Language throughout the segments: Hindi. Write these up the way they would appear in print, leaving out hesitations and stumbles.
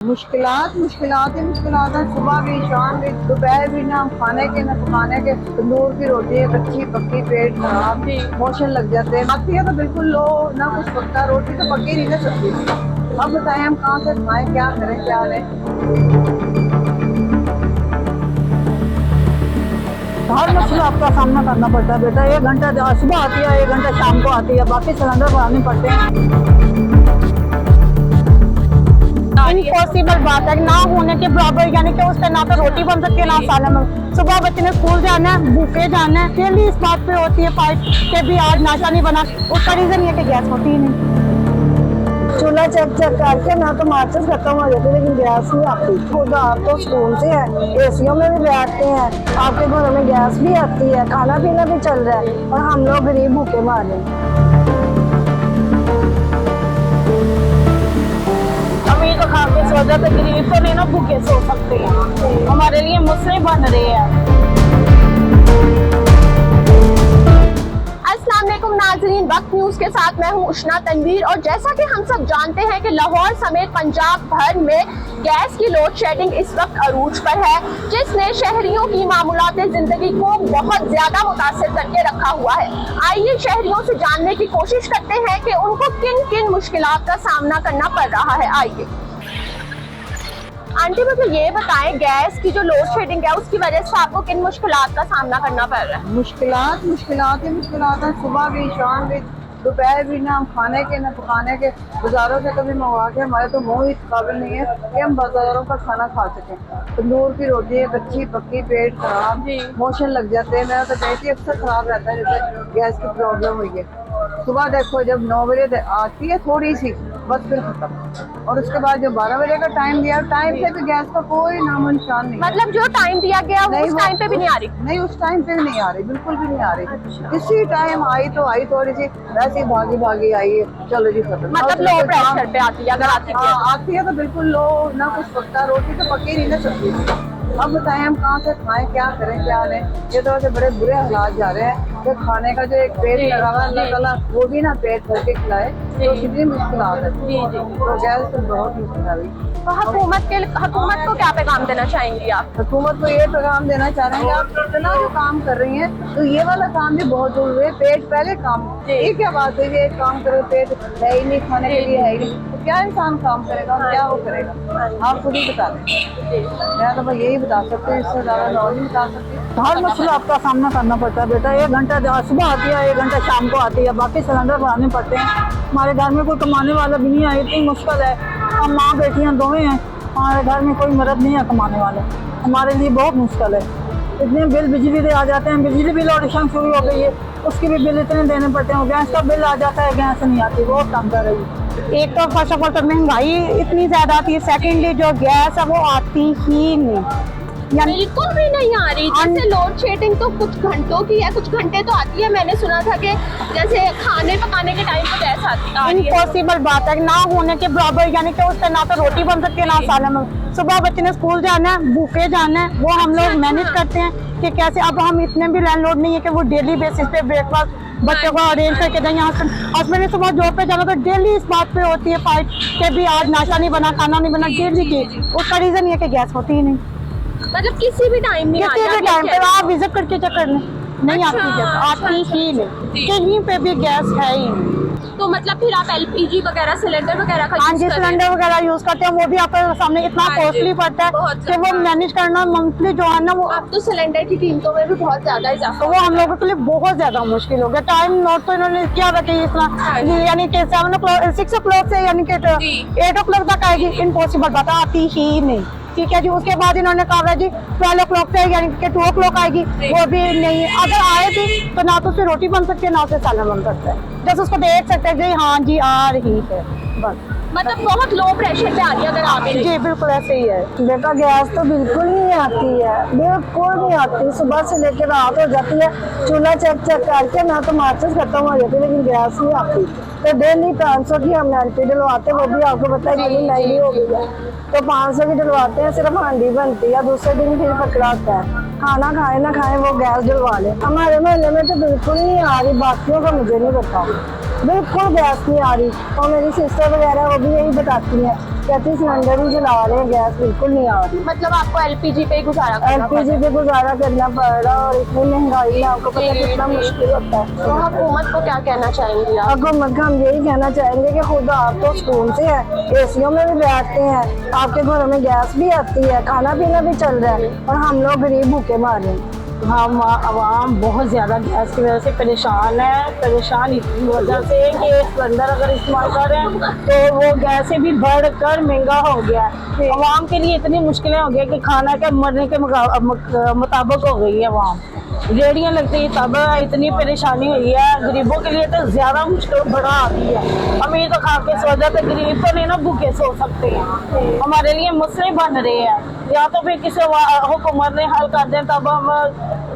मुश्किलात मुश्किलात ही मुश्किलात है। सुबह भी शाम भी दोपहर भी ना खाने के ना पकाने के। तंदूर की रोटी है कच्ची पक्की, पेट खराब, मोशन लग जाते हैं। आती है तो बिल्कुल लो, ना कुछ पकता, रोटी तो पकी नहीं ना सकती। अब बताएं हम कहाँ से खाएं, क्या करें क्या लें। हर मसला आपका सामना करना पड़ता है बेटा। 1 घंटा सुबह आती है, 1 घंटा शाम को आती है, बाकी सिलेंडर बढ़ाने पड़ते हैं। इम्पॉसिबल बात है, ना होने के बराबर, यानी कि उससे ना तो रोटी बन सकती है ना सालन बन। सुबह बच्चे ने स्कूल जाना है, भूखे जाना है, डेली इस बात पे होती है फाइट कि भी आज नाश्ता नहीं बना। उसका रीजन ये कि गैस होती ही नहीं। चूल्हा चेक करके ना तो माचिस खत्म हो जाती है, लेकिन गैस नहीं आती। खुद आप तो स्कूल से है, एसीओ में भी बैठते हैं, आपके घरों में गैस भी आती है, खाना पीना भी चल रहा है, और हम लोग गरीब भूखे मार रहे हैं। अमीर को खा के सो जाते, गरीब तो नहीं ना भूखे सो सकते हैं। हमारे लिए मुश्किल बन रही है। अस्सलाम वालेकुम नाज़रीन, वक्त न्यूज के साथ मैं हूं उशना तनवीर। और जैसा कि हम सब जानते हैं कि लाहौर समेत पंजाब भर में गैस की लोड शेडिंग इस वक्त अरूज पर है, जिसने शहरियों की मामूलात जिंदगी को बहुत ज्यादा मुतासिर करके रखा हुआ है। आइए शहरियों से जानने की कोशिश करते हैं कि उनको किन किन मुश्किलात का सामना करना पड़ रहा है। आइए आंटी, मुझे ये बताएं, गैस की जो लोड शेडिंग है उसकी वजह से आपको किन मुश्किलात का सामना करना पड़ रहा है? मुश्किलात मुश्किलात ही मुश्किलात है। सुबह भी शाम भी दोपहर भी ना खाने के ना पकाने के। बाजारों से कभी मंगवा के हमारे तो मुंह ही काबिल नहीं है कि हम बाजारों का खाना खा सकें। तंदूर की रोटी है कच्ची पक्की, पेट खराब, मोशन लग जाते हैं। मेरा तो पेट ही अक्सर खराब रहता है जैसे गैस की प्रॉब्लम हुई है। सुबह देखो जब 9 बजे आती है थोड़ी सी, बस फिर खत्म। और उसके बाद जो 12 बजे का टाइम दिया, टाइम से भी गैस का कोई नामो निशान नहीं। मतलब जो टाइम दिया गया वो उस टाइम पे भी नहीं आ रही? नहीं, उस टाइम पे भी नहीं आ रही, बिल्कुल भी नहीं आ रही। अच्छा। किसी टाइम आई तो आई, थोड़ी सी वैसे भागी भागी आई है, चलो जी खत्म। मतलब लो प्रेशर पे आती है, अगर आती है आती है तो बिल्कुल लो, ना कुछ पकता, रोटी तो पकी नहीं ना सकती। अब बताएं हम कहाँ से खाएं, क्या करें क्या लें। ये तो वैसे बड़े बुरे हालात जा रहे हैं कि खाने का जो एक पेट लगा हुआ है, अल्लाह ताला वो भी ना पेट भर के खिलाए, तो कितनी मुश्किलात है। तो गैस तो बहुत मुश्किल है। तो हुकूमत को क्या पैगाम देना चाहेंगी आप? हुकूमत को ये पैगाम देना चाह रहे हैं, आप इतना जो काम कर रही हैं तो ये वाला काम भी बहुत जरूरी है। पेट पहले काम, ये क्या बात है, ये काम करो, पेट है ही नहीं, खाने के लिए है ही नहीं, तो क्या इंसान काम करेगा, क्या वो करेगा? आप खुद ही बता दें। मैं तो बस यही बता सकते हैं, इससे ज्यादा और नहीं बता सकती। हर मसला आपका सामना करना पड़ता है बेटा। 1 घंटा सुबह आती है, 1 घंटा शाम को आती है, बाकी सिलेंडर बढ़ाने पड़ते हैं। हमारे घर में कोई कमाने वाला भी नहीं है, इतनी मुश्किल है। हम माँ बेटियाँ दोवें हैं, हमारे घर में कोई मर्द नहीं है कमाने वाले। हमारे लिए बहुत मुश्किल है। इतने बिल बिजली के आ जाते हैं, बिजली बिल ऑडिशन शुरू हो गई है, उसके भी बिल इतने देने पड़ते हैं। गैस का बिल आ जाता है, गैस नहीं आती, बहुत तंग कर रही है। एक तो फर्स्ट ऑफ ऑल तो महंगाई इतनी ज़्यादा आती है, सेकेंडली जो गैस है वो आती ही नहीं, बिल्कुल भी नहीं आ रही। जैसे लोड शेडिंग तो कुछ घंटों की है, कुछ घंटे तो आती है। मैंने सुना था कि जैसे खाने पकाने के टाइम पे गैस आती है। इम्पॉसिबल बात है, ना होने के बराबर, यानी कि उससे ना तो रोटी बन सकती है ना सालन बन। सुबह बच्चे ने स्कूल जाना है, भूखे जाना है, वो हम लोग मैनेज करते हैं कि कैसे। अब हम इतने भी लैंडलॉर्ड नहीं है कि वो डेली बेसिस पे ब्रेकफास्ट बच्चों को अरेंज करके दें। यहाँ और मैंने सुबह जॉब पे जाना तो डेली इस बात पे होती है फाइट कि भी आज नाश्ता नहीं बना, खाना नहीं बना, डेली की। उसका रीजन ये कि गैस होती ही नहीं। मतलब किसी भी टाइम नहीं किसी भी टाइम पे आप विजिट करके चेक कर लें, नहीं आती गैस, आती ही नहीं, कहीं पे भी गैस है ही नहीं। तो मतलब फिर आप एलपीजी वगैरह सिलेंडर वगैरह का हाँ जी, सिलेंडर वगैरह यूज करते हैं, वो भी आपके सामने इतना कॉस्टली पड़ता है कि वो मैनेज करना मंथली जो है ना, वो अब तो सिलेंडर की कीमतों में भी बहुत ज्यादा इजाफा, वो हम लोगों के लिए बहुत ज्यादा मुश्किल हो गया। टाइम नोट तो इन्होंने क्या रखी इतना, यानी कि 7 o'clock 6 o'clock से यानी कि 8 o'clock तक आएगी, इम्पॉसिबल बात, आती ही नहीं। ठीक है जी, उसके बाद इन्होंने कहा है जी 12 o'clock से यानी कि 2 o'clock आएगी, वो भी नहीं। अगर आए भी तो ना तो उससे रोटी बन सकती है ना उससे सालन बन सकता है, जैसे उसको देख सकते हैं जी हाँ जी आ रही है, बस। मतलब बहुत लो प्रेशर पे आ रही है अगर आप जी बिल्कुल ऐसे ही है बेटा। गैस तो बिल्कुल नहीं आती है, बिल्कुल नहीं आती। सुबह से लेकर रात हो जाती है, चूल्हा चेक करके ना तो माचिस खत्म हो जाती है, लेकिन गैस नहीं आती। तो डेली 500 की हम एलपी डलवाते, वो भी आपको पता है कितनी महंगी हो गई है, तो 500 की डलवाते हैं। सिर्फ हांडी बनती है, दूसरे दिन फिर पकड़ा होता है। खाना खाए ना खाए वो गैस डलवा ले। हमारे मोहल्ले में तो बिल्कुल नहीं आ रही, बाकियों का मुझे नहीं पता, बिल्कुल गैस नहीं आ रही। और मेरी सिस्टर वगैरह वो भी यही बताती हैं कहती सिलेंडर ही जला रहे हैं, गैस बिल्कुल नहीं आ रही। मतलब आपको एलपीजी पे ही गुजारा करना पड़ एलपीजी पे गुजारा करना पड़ रहा है, और इतनी महंगाई है, आपको पता है कितना मुश्किल होता है। तो हुकूमत को क्या कहना चाहेंगी आप? हुकूमत को हम यही कहना चाहेंगे कि खुद आप तो सुकून से है, एसीओ में भी बैठते हैं, आपके घरों में गैस भी आती है, खाना पीना भी चल रहा है, और हम लोग गरीब भूखे मार रहे हैं। हम आवाम बहुत ज़्यादा गैस की वजह से परेशान है, परेशान इसी वजह से कि सिलेंडर अगर इस्तेमाल कर रहे हैं तो वो गैस से भी बढ़कर महंगा हो गया है। आवाम के लिए इतनी मुश्किलें हो गई कि खाना के मरने के मुताबिक हो गई है। आवाम रेडियाँ लगती है तब इतनी परेशानी हुई है, गरीबों के लिए तो ज़्यादा मुश्किल बढ़ा आती है। अमीर तो खा के सो जाते, गरीब तो नहीं ना भूखे सो सकते हैं। हमारे लिए मसले बन रहे हैं, या तो फिर किसी हुकूमत ने हल कर दें तब हम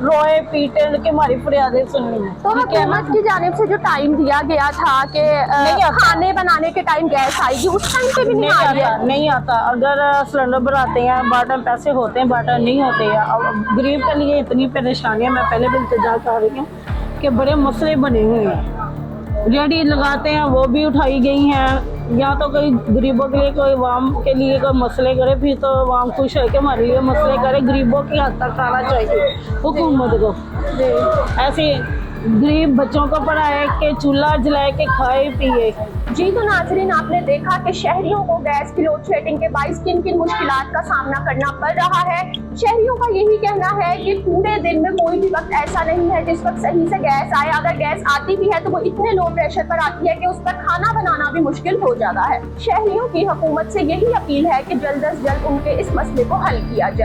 रोए पीटे कि हमारी फरियादें सुननी है। तो हुकूमत की जानिब से जो टाइम दिया गया था कि खाने बनाने के टाइम गैस आएगी, उस टाइम पे भी नहीं आ रही है। नहीं आता। अगर सिलेंडर बनाते हैं बाटम पैसे होते हैं, बाटम नहीं होते हैं। अब गरीब के लिए इतनी परेशानियां, मैं पहले भी इंतजार कर रही हूँ कि बड़े मसले बने हुए हैं। रेडी लगाते हैं वो भी उठाई गई हैं, या तो कोई गरीबों के लिए कोई आवाम के लिए कोई मसले करे, फिर तो आवाम खुश है कि हमारे लिए मसले करे। गरीबों की हद तक आना चाहिए हुकूमत को। ऐसे गरीब बच्चों को पढ़ाए के चूल्हा जलाए के खाए पिए। जी तो नाज़रीन, आपने देखा कि शहरियों को गैस की लोड शेडिंग के बाइस किन किन मुश्किलात का सामना करना पड़ रहा है। शहरियों का यही कहना है कि पूरे दिन में कोई भी वक्त ऐसा नहीं है जिस वक्त सही से गैस आए। अगर गैस आती भी है तो वो इतने लो प्रेशर पर आती है कि उस पर खाना बनाना भी मुश्किल हो जाता है। शहरियों की हुकूमत से यही अपील है कि जल्द अज जल्द उनके इस मसले को हल किया जाए।